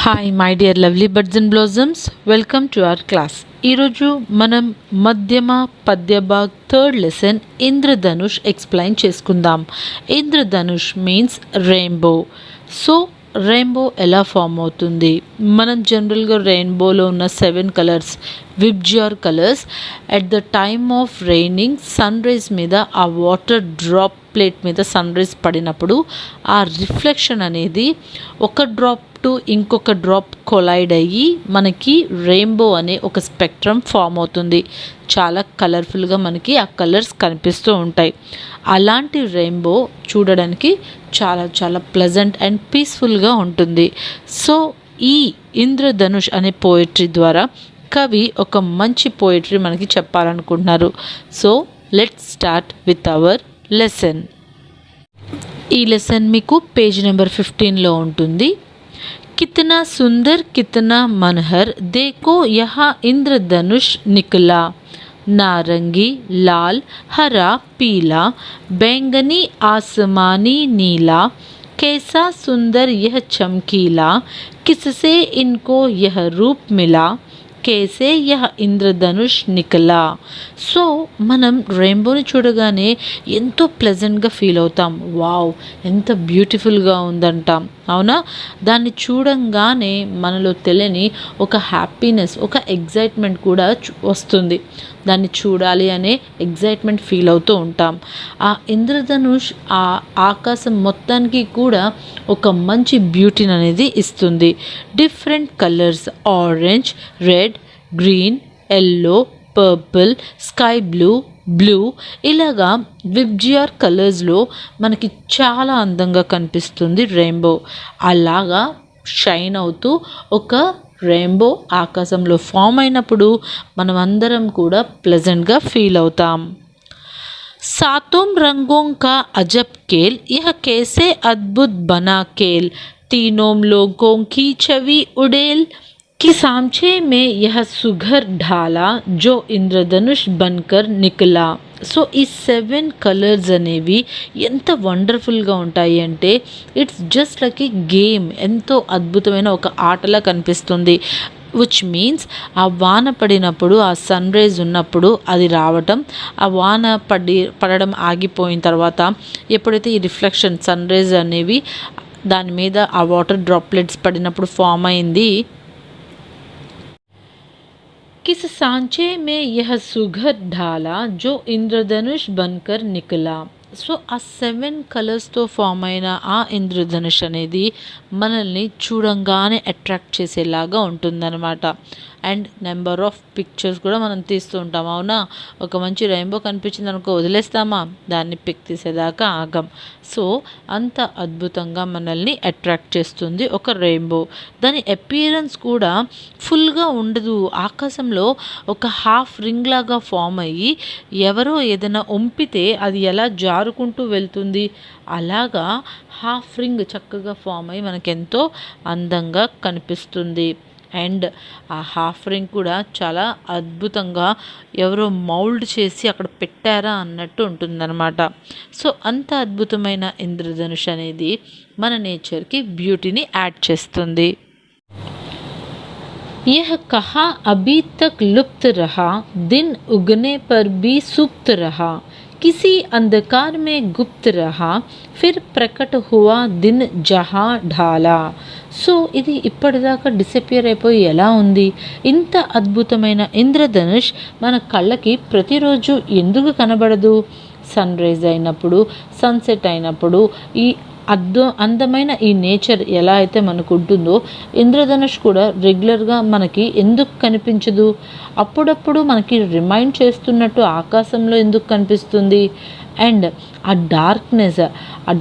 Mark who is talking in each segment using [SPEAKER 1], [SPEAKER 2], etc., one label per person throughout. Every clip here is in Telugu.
[SPEAKER 1] Hi my dear lovely birds and blossoms, welcome to our class. ఈరోజు మనం మధ్యమ పద్యభాగ్ థర్డ్ లెసన్ ఇంద్రధనుష్ ఎక్స్ప్లెయిన్ చేసుకుందాం. Indradhanush means rainbow. So rainbow ఎలా ఫామ్ అవుతుంది? మనం జనరల్గా రెయిన్బోలో ఉన్న 7 colours VIBGYOR colours at the time of raining sunrise మీద ఆ వాటర్ డ్రాప్ ప్లేట్ మీద సన్ రైజ్ పడినప్పుడు ఆ రిఫ్లెక్షన్ అనేది ఒక డ్రాప్ టు ఇంకొక డ్రాప్ కొలైడ్ అయ్యి మనకి రెయిన్బో అనే ఒక స్పెక్ట్రమ్ ఫామ్ అవుతుంది. చాలా కలర్ఫుల్గా మనకి ఆ కలర్స్ కనిపిస్తూ ఉంటాయి. అలాంటి రెయిన్బో చూడడానికి చాలా చాలా ప్లెజెంట్ అండ్ పీస్ఫుల్గా ఉంటుంది. సో ఈ ఇంద్రధనుష్ అనే పోయిటరీ ద్వారా కవి ఒక మంచి పోయిటరీ మనకి చెప్పాలనుకుంటున్నారు. So let's start with our lesson. ఈ లెసన్ మీకు పేజ్ నెంబర్ 15లో ఉంటుంది. कितना सुंदर कितना मनहर देखो यहाँ इंद्रधनुष निकला, नारंगी लाल हरा पीला बैंगनी आसमानी नीला, कैसा सुंदर यह चमकीला, किससे इनको यह रूप मिला, కేసే యహ ఇంద్రధనుష్ నికలా. సో మనం రెయిన్బోని చూడగానే ఎంతో ప్లెజెంట్గా ఫీల్ అవుతాం. వావ్, ఎంత బ్యూటిఫుల్గా ఉందంటాం, అవునా? దాన్ని చూడంగానే మనలో తెలియని ఒక హ్యాపీనెస్, ఒక ఎగ్జైట్మెంట్ కూడా వస్తుంది. దాన్ని చూడాలి అనే ఎగ్జైట్మెంట్ ఫీల్ అవుతూ ఉంటాం. ఆ ఇంద్రధనుష్ ఆ ఆకాశం మొత్తానికి కూడా ఒక మంచి బ్యూటీని అనేది ఇస్తుంది. Different colours orange, red, green, yellow, purple, sky blue, blue ఇలాగా విబ్జిఆర్ కలర్స్లో మనకి చాలా అందంగా కనిపిస్తుంది రెయిన్బో. అలాగా షైన్ అవుతూ ఒక రెయిన్బో ఆకాశంలో ఫామ్ అయినప్పుడు మనం అందరం కూడా ప్లెజెంట్గా ఫీల్ అవుతాం. सातों रंगों का अजब खेल यह कैसे अद्भुत बना खेल, तीनों लोगों की छवि उड़ेल, कि सांचे में यह सुघर ढाला जो इंद्रधनुष बनकर निकला. సో ఈ 7 కలర్స్ అనేవి ఎంత వండర్ఫుల్గా ఉంటాయి అంటే it's just like A game. ఎంతో అద్భుతమైన ఒక ఆటలా కనిపిస్తుంది. విచ్ మీన్స్ ఆ వాన పడినప్పుడు, ఆ సన్ రైజ్ ఉన్నప్పుడు అది రావటం, ఆ వాన పడడం ఆగిపోయిన తర్వాత ఎప్పుడైతే ఈ రిఫ్లెక్షన్ సన్ రైజ్ అనేవి దాని మీద ఆ వాటర్ డ్రాప్లెట్స్ పడినప్పుడు ఫామ్ అయింది. किस सांचे में यह सुघर ढाला जो इंद्रधनुष बनकर निकला. సో ఆ 7 కలర్స్తో ఫామ్ అయిన ఆ ఇంద్రధనుష్ అనేది మనల్ని చూడంగానే అట్రాక్ట్ చేసేలాగా ఉంటుందన్నమాట. అండ్ నెంబర్ ఆఫ్ పిక్చర్స్ కూడా మనం తీస్తూ ఉంటాం, అవునా? ఒక మంచి రెయిన్బో కనిపించింది అనుకో, వదిలేస్తామా? దాన్ని పిక్ తీసేదాకా ఆగం. సో అంత అద్భుతంగా మనల్ని అట్రాక్ట్ చేస్తుంది ఒక రెయిన్బో. దాని అపియరెన్స్ కూడా ఫుల్గా ఉండదు. ఆకాశంలో ఒక హాఫ్ రింగ్ లాగా ఫామ్ అయ్యి ఎవరో ఏదైనా ఒంపితే అది ఎలా జారుకుంటూ వెళ్తుంది, అలాగా హాఫ్ రింగ్ చక్కగా ఫామ్ అయ్యి మనకెంతో అందంగా కనిపిస్తుంది. అండ్ ఆ హాఫ్ రింగ్ కూడా చాలా అద్భుతంగా ఎవరో మౌల్డ్ చేసి అక్కడ పెట్టారా అన్నట్టు ఉంటుందన్నమాట. సో అంత అద్భుతమైన ఇంద్రధనుష్ అనేది మన నేచర్కి బ్యూటీని యాడ్ చేస్తుంది. यह कहा अभी तक लुप्त रहा, दिन उगने पर भी सुप्त रहा, किसी अंधकार में गुप्त रहा, फिर प्रकट हुआ दिन जहाँ ढाला. సో ఇది ఇప్పటిదాకా డిసపియర్ అయిపోయి ఎలా ఉంది? ఇంత అద్భుతమైన ఇంద్రధనుష్ మన కళ్ళకి ప్రతిరోజు ఎందుకు కనబడదు? సన్ రైజ్ అయినప్పుడు, సన్సెట్ అయినప్పుడు ఈ అందమైన ఈ నేచర్ ఎలా అయితే మనకు ఉంటుందో ఇంద్రధనుష్ కూడా రెగ్యులర్గా మనకి ఎందుకు కనిపించదు? అప్పుడప్పుడు మనకి రిమైండ్ చేస్తున్నట్టు ఆకాశంలో ఎందుకు కనిపిస్తుంది? అండ్ ఆ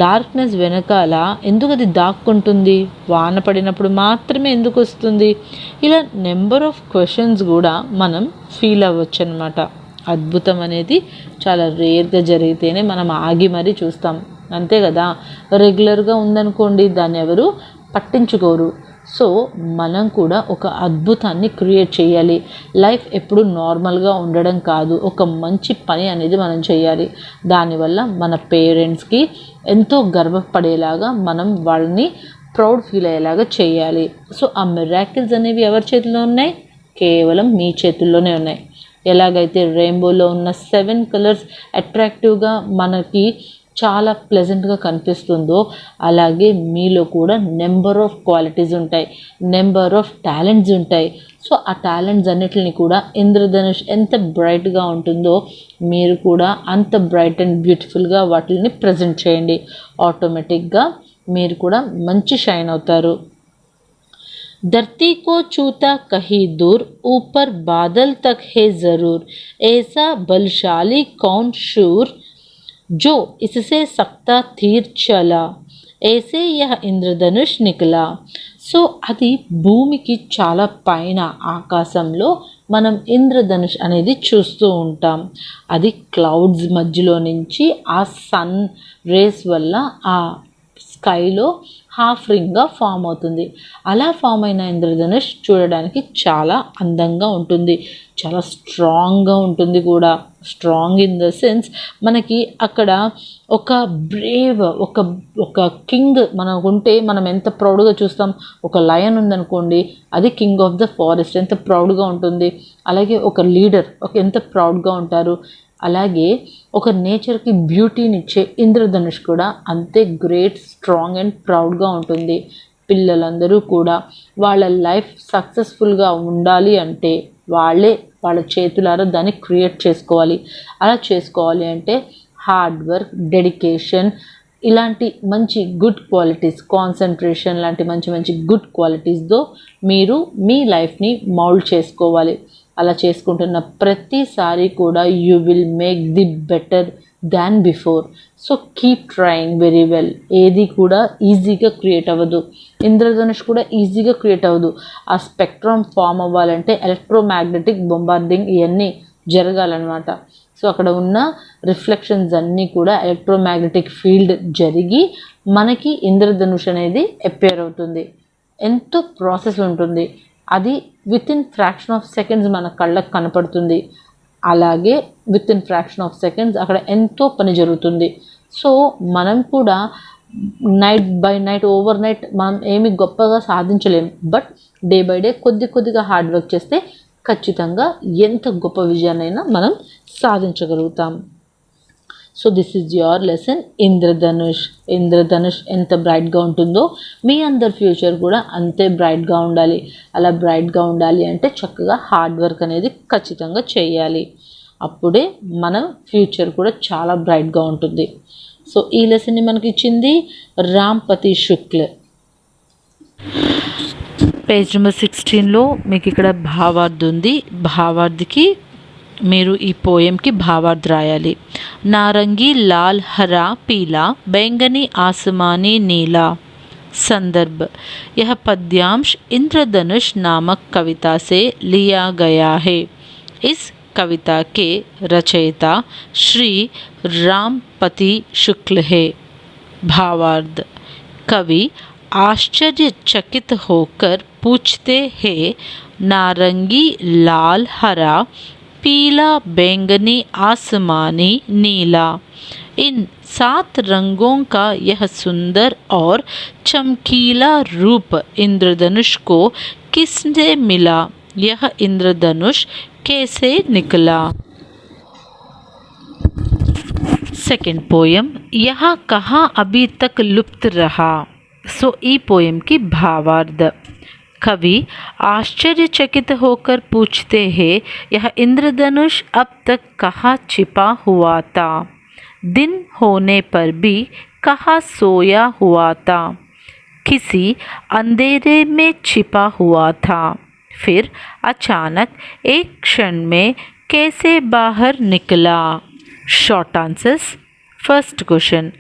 [SPEAKER 1] డార్క్నెస్ వెనకాల ఎందుకు అది దాక్కుంటుంది? వాన పడినప్పుడు మాత్రమే ఎందుకు వస్తుంది? ఇలా నెంబర్ ఆఫ్ క్వశ్చన్స్ కూడా మనం ఫీల్ అవ్వచ్చు అనమాట. అద్భుతం అనేది చాలా రేర్గా జరిగితేనే మనం ఆగి మరీ చూస్తాం, అంతే కదా? రెగ్యులర్గా ఉందనుకోండి, దాన్ని ఎవరు పట్టించుకోరు. సో మనం కూడా ఒక అద్భుతాన్ని క్రియేట్ చేయాలి. లైఫ్ ఎప్పుడు నార్మల్గా ఉండడం కాదు, ఒక మంచి పని అనేది మనం చేయాలి. దానివల్ల మన పేరెంట్స్కి ఎంతో గర్వపడేలాగా మనం వాళ్ళని ప్రౌడ్ ఫీల్ అయ్యేలాగా చేయాలి. సో ఆ మిరాకిల్స్ అనేవి ఎవరి చేతిలో ఉన్నాయి? కేవలం మీ చేతుల్లోనే ఉన్నాయి. ఎలాగైతే రెయిన్బోలో ఉన్న 7 కలర్స్ అట్రాక్టివ్గా మనకి చాలా ప్లెజెంట్గా కనిపిస్తుందో, అలాగే మీలో కూడా నెంబర్ ఆఫ్ క్వాలిటీస్ ఉంటాయి, నెంబర్ ఆఫ్ టాలెంట్స్ ఉంటాయి. సో ఆ టాలెంట్స్ అన్నిటిని కూడా ఇంద్రధనుష్ ఎంత బ్రైట్గా ఉంటుందో మీరు కూడా అంత బ్రైట్ అండ్ బ్యూటిఫుల్గా వాటిని ప్రజెంట్ చేయండి. ఆటోమేటిక్గా మీరు కూడా మంచి షైన్ అవుతారు. धरती को छूता कहीं दूर, ऊपर बादल तक है ज़रूर, ऐसा बलशाली कौन शूर, जो इससे सकता तीर चला, ऐसे यह ఇంద్రధనుష్ నికలా. సో అది భూమికి చాలా పైన ఆకాశంలో మనం ఇంద్రధనుష్ అనేది చూస్తూ ఉంటాం. అది క్లౌడ్స్ మధ్యలో నుంచి ఆ సన్ రేస్ వల్ల ఆ స్కైలో హాఫ్ రింగ్గా ఫామ్ అవుతుంది. అలా ఫామ్ అయిన ఇంద్రధనుష్ చూడడానికి చాలా అందంగా ఉంటుంది, చాలా స్ట్రాంగ్గా ఉంటుంది కూడా. స్ట్రాంగ్ ఇన్ ద సెన్స్ మనకి అక్కడ ఒక బ్రేవ్ ఒక కింగ్ మనకుంటే మనం ఎంత ప్రౌడ్గా చూస్తాం. ఒక లయన్ ఉందనుకోండి, అది కింగ్ ఆఫ్ ద ఫారెస్ట్, ఎంత ప్రౌడ్గా ఉంటుంది. అలాగే ఒక లీడర్ ఎంత ప్రౌడ్గా ఉంటారు. అలాగే ఒక నేచర్కి బ్యూటీనిచ్చే ఇంద్రధనుష్ కూడా అంతే గ్రేట్, స్ట్రాంగ్ అండ్ ప్రౌడ్గా ఉంటుంది. పిల్లలందరూ కూడా వాళ్ళ లైఫ్ సక్సెస్ఫుల్గా ఉండాలి అంటే వాళ్ళ చేతులారా దాన్ని క్రియేట్ చేసుకోవాలి. అలా చేసుకోవాలి అంటే హార్డ్ వర్క్, డెడికేషన్, ఇలాంటి మంచి గుడ్ క్వాలిటీస్, కాన్సన్ట్రేషన్ లాంటి మంచి మంచి గుడ్ క్వాలిటీస్తో మీరు మీ లైఫ్ని మౌల్డ్ చేసుకోవాలి. అలా చేసుకుంటున్న ప్రతిసారి కూడా you will make the better than before. So keep trying very well. ఏది కూడా ఈజీగా క్రియేట్ అవ్వదు, ఇంద్రధనుష్ కూడా ఈజీగా క్రియేట్ అవ్వదు. ఆ స్పెక్ట్రమ్ ఫామ్ అవ్వాలంటే ఎలక్ట్రోమాగ్నెటిక్ బొంబార్డింగ్ ఇవన్నీ జరగాలన్నమాట. సో అక్కడ ఉన్న రిఫ్లెక్షన్స్ అన్నీ కూడా ఎలక్ట్రోమాగ్నెటిక్ ఫీల్డ్ జరిగి మనకి ఇంద్రధనుష్ అనేది అపియర్ అవుతుంది. ఎంతో ప్రాసెస్ ఉంటుంది. అది వితిన్ ఫ్రాక్షన్ ఆఫ్ సెకండ్స్ మన కళ్ళకు కనపడుతుంది. అలాగే వితిన్ ఫ్రాక్షన్ ఆఫ్ సెకండ్స్ అక్కడ ఎంతో పని జరుగుతుంది. సో మనం కూడా night by night, over night మనం ఏమి గొప్పగా సాధించలేము. బట్ డే బై డే కొద్దిగా హార్డ్ వర్క్ చేస్తే ఖచ్చితంగా ఎంత గొప్ప విజయాన్నైనా మనం సాధించగలుగుతాం. So this is your lesson Indradhanush. ఇంద్రధనుష్ ఎంత బ్రైట్గా ఉంటుందో మీ అందరి ఫ్యూచర్ కూడా అంతే బ్రైట్గా ఉండాలి. అలా బ్రైట్గా ఉండాలి అంటే చక్కగా హార్డ్ వర్క్ అనేది ఖచ్చితంగా చేయాలి. అప్పుడే మన ఫ్యూచర్ కూడా చాలా బ్రైట్గా ఉంటుంది. సో ఈ లెసన్ని మనకి ఇచ్చింది రాంపతి శుక్ల. పేజ్ నెంబర్ 16లో మీకు ఇక్కడ భావార్థ్ ఉంది. భావార్థ్కి మీరు ఈ పోయంకి భావార్థ్ రాయాలి. नारंगी, लाल, हरा, पीला, बैंगनी, आसमानी, नीला. संदर्भ: यह पद्यांश इंद्रधनुष नामक कविता से लिया गया है. इस कविता के रचयिता श्री रामपति शुक्ल है. भावार्थ: कवि आश्चर्यचकित होकर पूछते हैं, नारंगी, लाल, हरा, पीला, बैंगनी, आसमानी, नीला, इन 7 रंगों का यह सुंदर और चमकीला रूप इंद्रधनुष को किसने मिला? यह इंद्रधनुष कैसे निकला? सेकंड पोयम, यहाँ कहाँ अभी तक लुप्त रहा. सो ई पोयम की भावार्थ: कवि आश्चर्यचकित होकर पूछते हैं, यह इंद्रधनुष अब तक कहाँ छिपा हुआ था? दिन होने पर भी कहाँ सोया हुआ था? किसी अंधेरे में छिपा हुआ था, फिर अचानक एक क्षण में कैसे बाहर निकला? Short answers. फर्स्ट क्वेश्चन,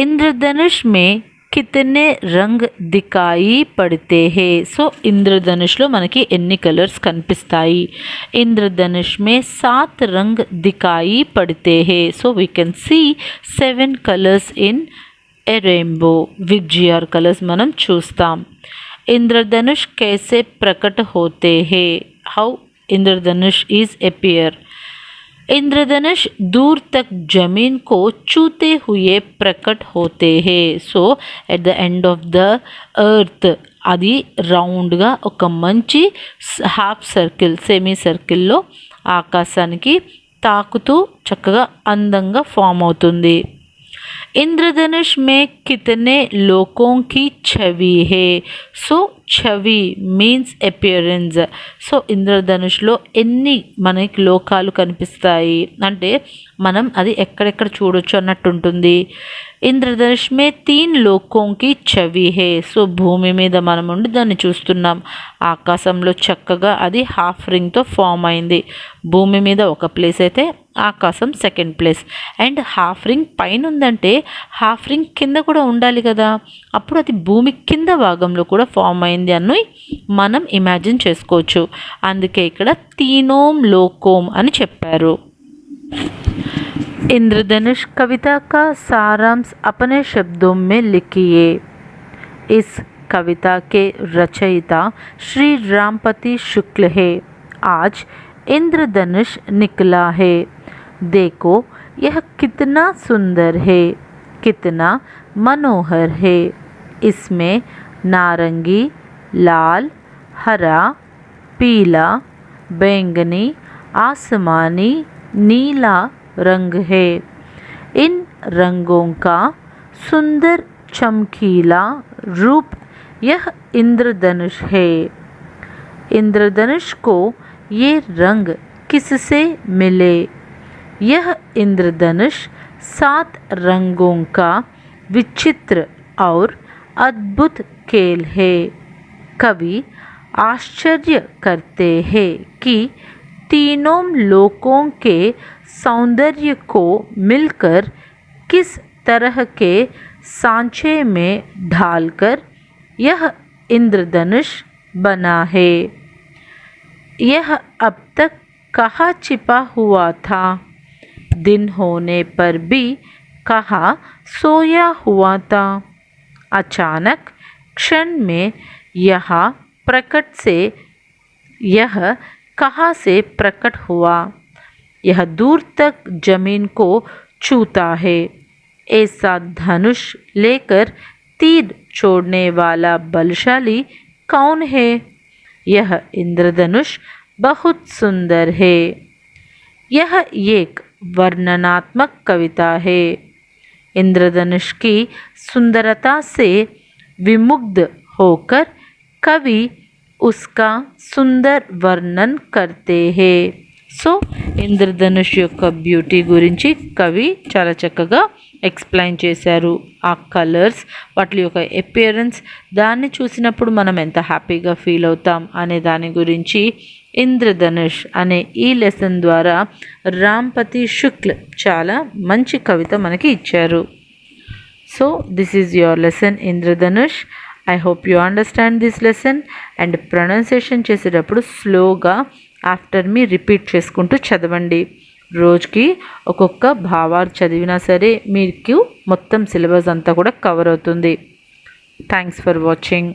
[SPEAKER 1] इंद्रधनुष में कितने రంగ్ దికాయి పడితే హే. సో ఇంద్రధనుష్లో మనకి ఎన్ని కలర్స్ కనిపిస్తాయి? ఇంద్రధనుష్ మే 7 రంగ్ దికాయి పడితే హే. So we can see 7 colours in a rainbow. With GR colours మనం చూస్తాం. ఇంద్రధనుష్ कैसे प्रकट होते हैं? How Indradhanush is appear. इंद्रधनुष दूर तक जमीन को छूते हुए प्रकट होते हैं. So at the end of the earth అది రౌండ్గా ఒక మంచి హాఫ్ సర్కిల్ సెమీ సర్కిల్లో ఆకాశానికి తాకుతూ చక్కగా అందంగా ఫామ్ అవుతుంది. इंद्रधनुष में कितने लोकों की छवि है. సో छवि మీన్స్ అపియరెన్స్. సో ఇంద్రధనుష్లో ఎన్ని మనకి లోకాలు కనిపిస్తాయి అంటే మనం అది ఎక్కడెక్కడ చూడొచ్చు అన్నట్టు ఉంటుంది. ఇంద్రధనుష్ మే 3 లోకోं की छवि है. సో భూమి మీద మనం ఉండి దాన్ని చూస్తున్నాం. ఆకాశంలో చక్కగా అది హాఫ్ రింగ్తో ఫామ్ అయింది. భూమి మీద ఒక ప్లేస్ అయితే ఆకాశం second place. And half ring పైన ఉందంటే హాఫ్ రింగ్ కింద కూడా ఉండాలి కదా, అప్పుడు అది భూమి కింద భాగంలో కూడా ఫామ్ అయింది అని మనం ఇమాజిన్ చేసుకోవచ్చు. అందుకే ఇక్కడ తీనోం లోకోం అని చెప్పారు. इंद्रधनुष कविता का सारांश अपने शब्दों में लिखिए. इस कविता के रचयिता श्री रामपति शुक्ल है. आज इंद्रधनुष निकला है. देखो यह कितना सुंदर है, कितना मनोहर है. इसमें नारंगी, लाल, हरा, पीला, बैंगनी, आसमानी, नीला रंग है. इन रंगों का सुंदर चमकीला रूप यह इंद्रधनुष है. इंद्रधनुष को ये रंग किससे मिले? यह इंद्रधनुष 7 रंगों का विचित्र और अद्भुत खेल है. कवि आश्चर्य करते हैं कि तीनों लोकों के सौंदर्य को मिलकर किस तरह के सांचे में ढालकर यह इंद्रधनुष बना है. यह अब तक कहाँ छिपा हुआ था, दिन होने पर भी कहाँ सोया हुआ था. अचानक क्षण में यहाँ प्रकट से यह कहाँ से प्रकट हुआ. यह दूर तक जमीन को छूता है. ऐसा धनुष लेकर तीर छोड़ने वाला बलशाली कौन है? यह इंद्रधनुष बहुत सुंदर है. यह एक वर्णनात्मक कविता है. इंद्रधनुष की सुंदरता से विमुग्ध होकर कवि उसका सुंदर वर्णन करते हैं. సో ఇంద్రధనుష్ యొక్క బ్యూటీ గురించి కవి చాలా చక్కగా ఎక్స్ప్లెయిన్ చేశారు. ఆ కలర్స్, వాటి యొక్క అపియరెన్స్, దాన్ని చూసినప్పుడు మనం ఎంత హ్యాపీగా ఫీల్ అవుతాం అనే దాని గురించి ఇంద్రధనుష్ అనే ఈ లెసన్ ద్వారా రాంపతి శుక్ల్ చాలా మంచి కవిత మనకి ఇచ్చారు. So this is your lesson Indradhanush. I hope you understand this lesson. And pronunciation చేసేటప్పుడు స్లోగా ఆఫ్టర్ మీ రిపీట్ చేసుకుంటూ చదవండి. రోజుకి ఒక్కొక్క భావాలు చదివినా సరే మీకు మొత్తం సిలబస్ అంతా కూడా కవర్ అవుతుంది. Thanks for watching.